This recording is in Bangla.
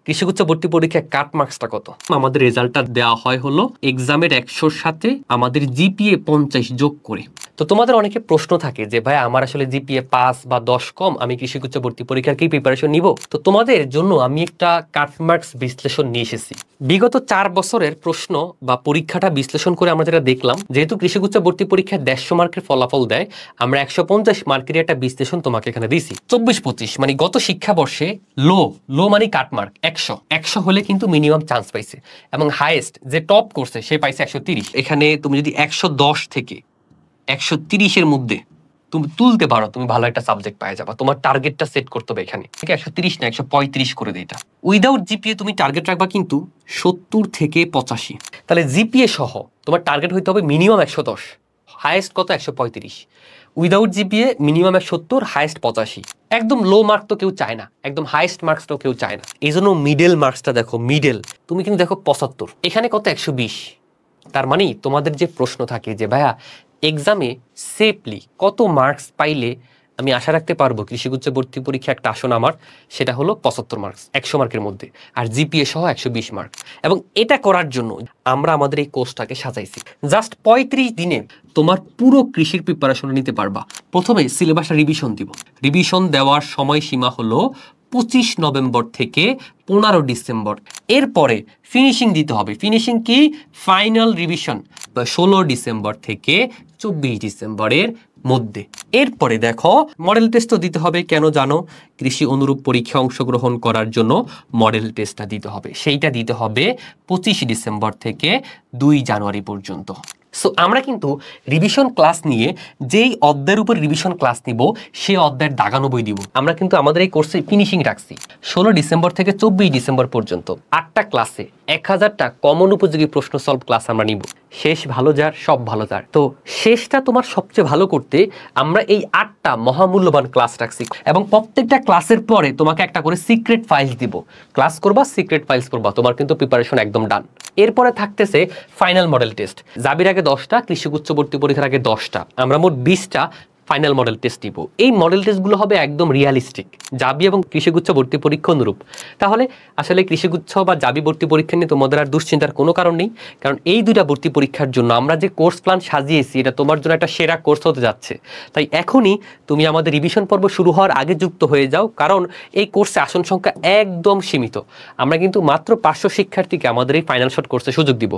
কৃষিগুচ্ছ ভর্তি পরীক্ষায় কাট মার্কসটা কত? আমাদের রেজাল্টটা দেওয়া হয় হলো এক্সামের 100-র সাথে আমাদের জিপিএ 50 যোগ করে। তো তোমাদের অনেকে প্রশ্ন থাকে যে ভাই আমার আসলে জিপিএ 5 বা 10 কম, আমি কৃষিগুচ্ছ ভর্তি পরীক্ষার কি প্রিপারেশন নিব? তো তোমাদের জন্য আমি একটা কাট মার্কস বিশ্লেষণ নিয়ে এসেছি। বিগত 4 বছরের প্রশ্ন বা পরীক্ষাটা বিশ্লেষণ করে আমরা যেটা দেখলাম, যেহেতু কৃষিগুচ্ছ ভর্তি পরীক্ষায় 150 মার্কের ফলাফল দেয়, আমরা 150 মার্কের একটা বিশ্লেষণ তোমাকে এখানে দিছি। 24-25 মানে গত শিক্ষাবর্ষে লো মানে কাট মার্ক 100 হলে কিন্তু মিনিমাম চান্স পাইছে, এবং হাইয়েস্ট যে টপ করছে সে পাইছে 130। এখানে তুমি যদি 110 থেকে 130-এর মধ্যে তুমি তুলতে পারো, তুমি ভালো একটা সাবজেক্ট পাই যাবা। তোমার টার্গেটটা সেট করতে হবে এখানে, ঠিক আছে? 130 না 135 করে দেয় এটা। উইদাউট জিপিএ তুমি টার্গেট রাখবা কিন্তু 70 থেকে 85। তাহলে জিপিএ সহ তোমার টার্গেট হইতে হবে মিনিমাম 110, হাইয়েস্ট কত 135। Without GPA minimum 70, highest 85। একদম লো মার্ক তো কেউ চায় না, একদম হাইয়েস্ট মার্কসটাও কেউ চায় না। এই জন্য মিডল মার্কসটা দেখো, মিডল তুমি কিন্তু দেখো 75, এখানে কত 120। তার মানে তোমাদের যে প্রশ্ন থাকে যে ভাইয়া এক্সামে সেফলি কত মার্কস পাইলে আমি আশা রাখতে পারবো কৃষিগুচ্ছ ভর্তি পরীক্ষা একটা আসন আমার, সেটা হলো 75 মার্কস 100 মার্কের মধ্যে, আর জিপিএ সহ 120 মার্ক। এবং এটা করার জন্য আমরা আমাদের এই কোর্সটাকে সাজাইছি। জাস্ট 35 দিনে তোমার পুরো কৃষির প্রিপারেশন নিতে পারবা। প্রথমে সিলেবাসটা রিভিশন দিব। রিভিশন দেওয়ার সময়সীমা হলো 25 নভেম্বর থেকে 15 ডিসেম্বর। এরপরে ফিনিশিং দিতে হবে। ফিনিশিং কি? ফাইনাল রিভিশন 16 ডিসেম্বর থেকে 24 ডিসেম্বরের মধ্যে। এরপরে দেখো মডেল টেস্টও দিতে হবে। কেন জানো? কৃষি অনুরূপ পরীক্ষা অংশগ্রহণ করার জন্য মডেল টেস্টটা দিতে হবে। সেইটা দিতে হবে 25 ডিসেম্বর থেকে 2 জানুয়ারি পর্যন্ত। সো আমরা কিন্তু রিভিশন ক্লাস নিয়ে যেই অধ্যায়ের উপর রিভিশন ক্লাস নিব সেই অধ্যায়ের দাগানো বই দিব। আমরা কিন্তু আমাদের এই কোর্সে ফিনিশিং রাখছি 16 ডিসেম্বর থেকে 24 ডিসেম্বর পর্যন্ত। 8টা ক্লাসে 1000টা কমন উপযোগী প্রশ্ন সলভ ক্লাস আমরা নিব। শেষ ভালো যার সব ভালো যার। তো শেষটা তোমার সবচেয়ে ভালো করতে আমরা এই 8টা মহামূল্যবান ক্লাস রাখছি, এবং প্রত্যেকটা ক্লাসের পরে তোমাকে একটা করে সিক্রেট ফাইলস দিব। ক্লাস করবা, সিক্রেট ফাইলস করবা, তোমার কিন্তু প্রিপারেশন একদম ডান। এরপরে থাকতেছে ফাইনাল মডেল টেস্ট। জাবির আগে 10টা, কৃষিগুচ্ছ ভর্তি পরীক্ষার আগে 10টা, আমরা মোট 20টা ফাইনাল মডেল টেস্ট দিব। এই মডেল টেস্টগুলো হবে একদম রিয়ালিস্টিক, জাবি এবং কৃষিগুচ্ছ ভর্তি পরীক্ষা অনুরূপ। তাহলে আসলে কৃষিগুচ্ছ বা জাবি ভর্তি পরীক্ষা নিয়ে তোমাদের আর দুশ্চিন্তার কোনো কারণ নেই, কারণ এই দুইটা ভর্তি পরীক্ষার জন্য আমরা যে কোর্স প্ল্যান সাজিয়েছি এটা তোমার জন্য একটা সেরা কোর্স হতে যাচ্ছে। তাই এখনই তুমি আমাদের রিভিশন পর্ব শুরু হওয়ার আগে যুক্ত হয়ে যাও, কারণ এই কোর্সে আসন সংখ্যা একদম সীমিত। আমরা কিন্তু মাত্র 500 শিক্ষার্থীকে আমাদের এই ফাইনাল শর্ট কোর্সে সুযোগ দিব।